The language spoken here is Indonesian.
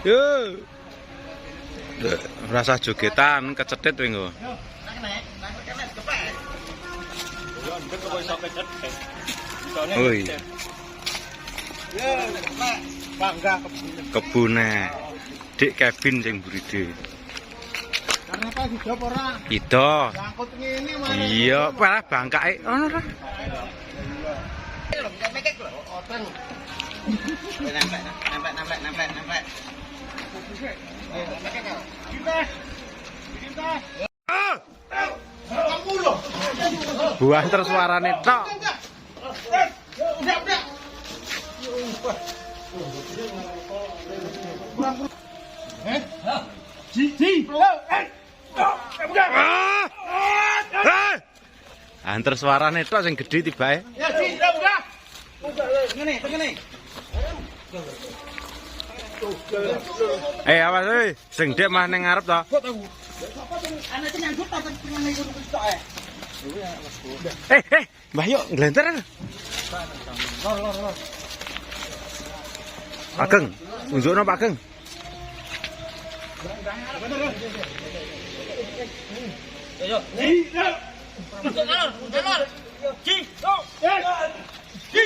Yo. Rasa jogetan kecetit kowe nggo. Oi. Kebune. Dik Kevin sing buride. Karena apa hidup ora? Ida. Angkut ngene mari. Iya, parah bangkake ono ora? Oteng. Nempel. Buah terus suarane tok. Antar suarane tok sing gedhe tibae. Ya, Ji, udah. Ngene. Awas oi, sing ndek mah ning ngarep to. Anak nyangkut ta pengen ikut tok ae. Mbah yuk nglenter. Lor. Pak Geng, unjukno Pak Geng. Ayo. Ji. Ji.